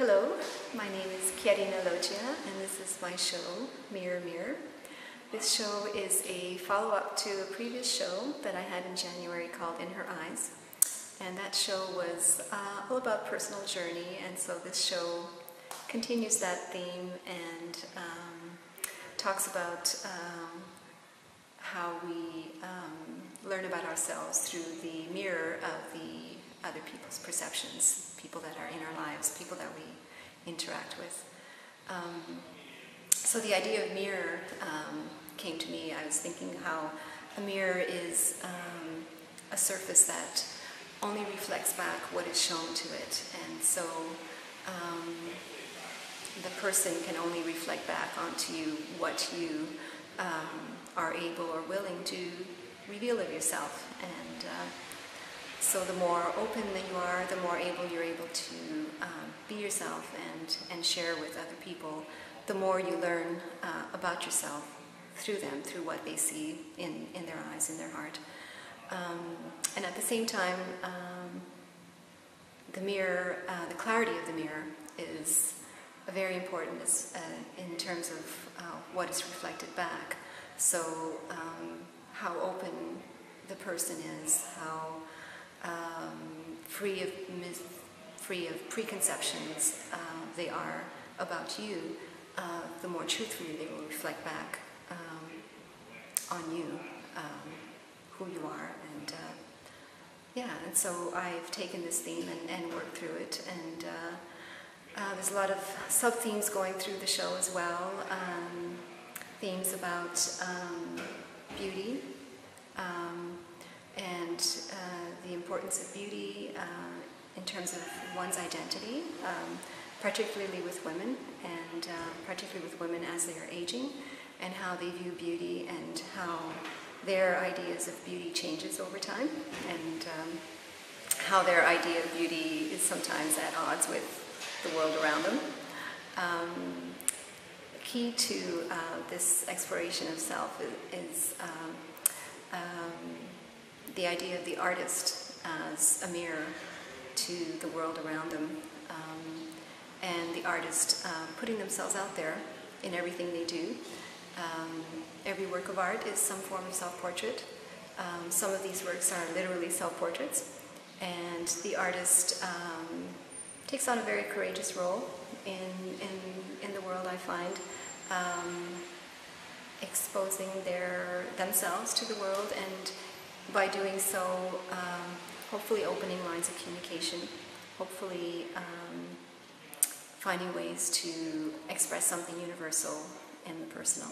Hello, my name is Chiarina Loggia, and this is my show, Mirror Mirror. This show is a follow-up to a previous show that I had in January called In Her Eyes. And that show was all about personal journey, and so this show continues that theme and talks about how we learn about ourselves through the mirror of the other people's perceptions, people that are in our lives, people that we interact with. So the idea of mirror came to me. I was thinking how a mirror is a surface that only reflects back what is shown to it, and so the person can only reflect back onto you what you are able or willing to reveal of yourself. And so the more open that you are, the more you're able to be yourself and share with other people, the more you learn about yourself through them, through what they see in their eyes, in their heart. And at the same time, the mirror, the clarity of the mirror is very important in terms of what is reflected back. So how open the person is, how free of preconceptions they are about you, the more truthfully they will reflect back on you, who you are. And and so I've taken this theme and worked through it, and there's a lot of sub-themes going through the show as well. Themes about beauty, and the importance of beauty in terms of one's identity, particularly with women, and particularly with women as they are aging, and how they view beauty and how their ideas of beauty changes over time, and how their idea of beauty is sometimes at odds with the world around them. The key to this exploration of self is the idea of the artist as a mirror to the world around them, and the artist putting themselves out there in everything they do. Every work of art is some form of self-portrait. Some of these works are literally self-portraits, and the artist takes on a very courageous role in the world, I find, exposing themselves to the world, and by doing so, hopefully opening lines of communication, hopefully finding ways to express something universal in the personal.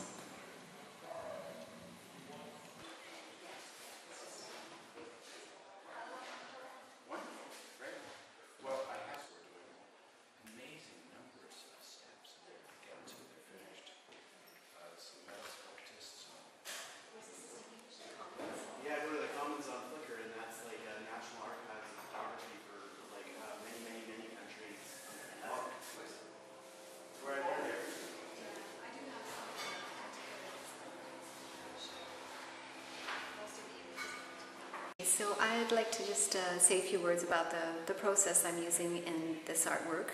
So I'd like to just say a few words about the process I'm using in this artwork.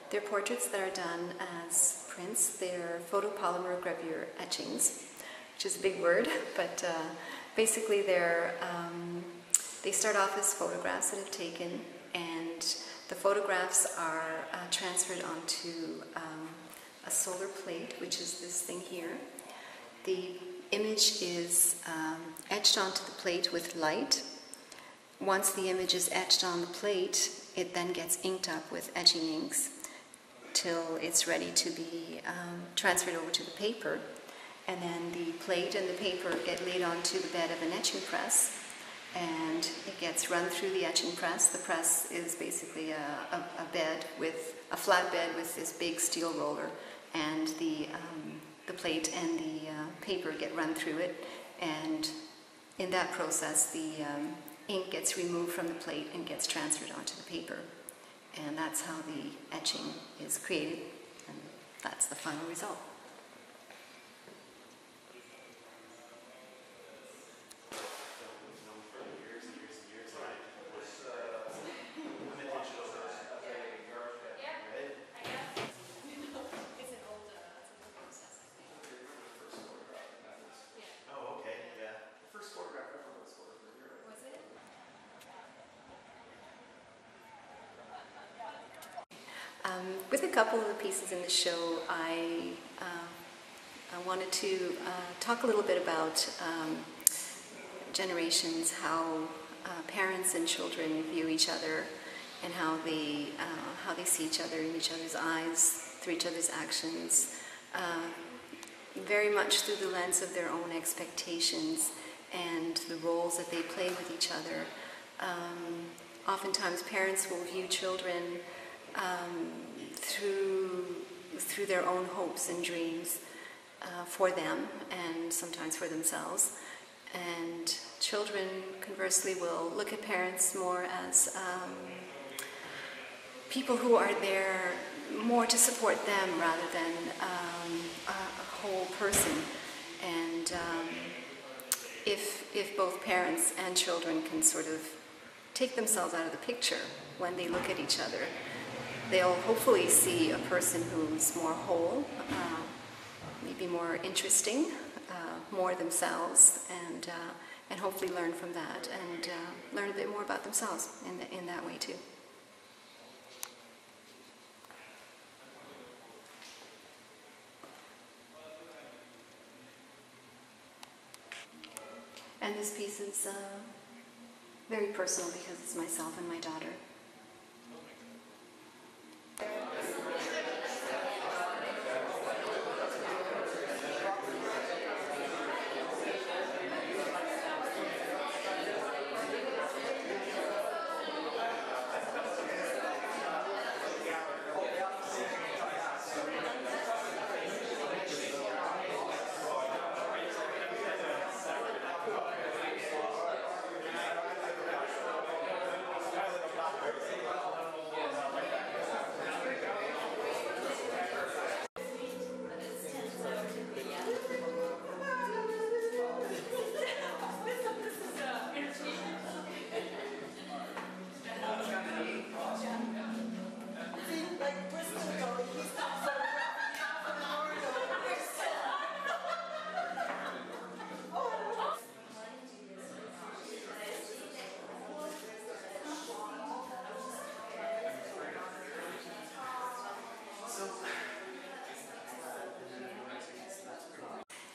They're portraits that are done as prints. They're photopolymer gravure etchings, which is a big word, but basically they start off as photographs that I've taken, and the photographs are transferred onto a solar plate, which is this thing here. The image is etched onto the plate with light. Once the image is etched on the plate, it then gets inked up with etching inks till it's ready to be transferred over to the paper. And then the plate and the paper get laid onto the bed of an etching press, and it gets run through the etching press. The press is basically a bed with a flat bed with this big steel roller, and the plate and the paper get run through it, and in that process the ink gets removed from the plate and gets transferred onto the paper, and that's how the etching is created, and that's the final result. with a couple of the pieces in the show, I wanted to talk a little bit about generations, how parents and children view each other, and how they see each other in each other's eyes, through each other's actions, very much through the lens of their own expectations and the roles that they play with each other. Oftentimes parents will view children through their own hopes and dreams for them, and sometimes for themselves. And children, conversely, will look at parents more as people who are there more to support them rather than a whole person. And if both parents and children can sort of take themselves out of the picture when they look at each other, they'll hopefully see a person who's more whole, maybe more interesting, more themselves, and hopefully learn from that and learn a bit more about themselves in that way too. And this piece is very personal because it's myself and my daughter.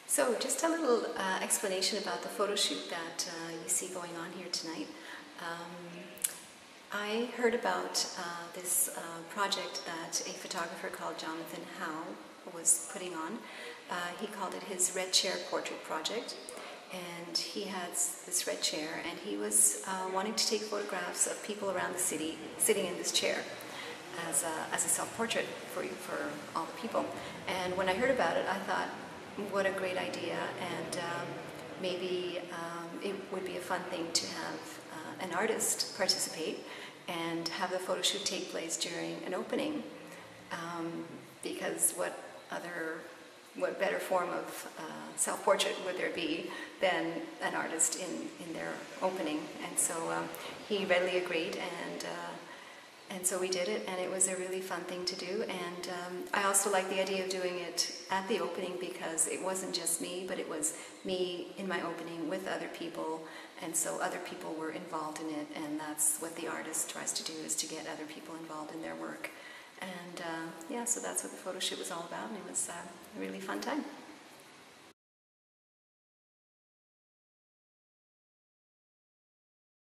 So just a little explanation about the photo shoot that you see going on here tonight. I heard about this project that a photographer called Jonathan Howe was putting on. He called it his Red Chair Portrait Project, and he has this red chair, and he was wanting to take photographs of people around the city sitting in this chair as a self-portrait for all the people. And when I heard about it, I thought, what a great idea, and maybe it would be a fun thing to have an artist participate and have the photo shoot take place during an opening, because what better form of self-portrait would there be than an artist in their opening? And so he readily agreed, and so we did it, and it was a really fun thing to do. And I also like the idea of doing it at the opening because it wasn't just me, but it was me in my opening with other people, and so other people were involved in it, and that's what the artist tries to do, is to get other people involved in their work. And yeah, so that's what the photo shoot was all about, and it was a really fun time.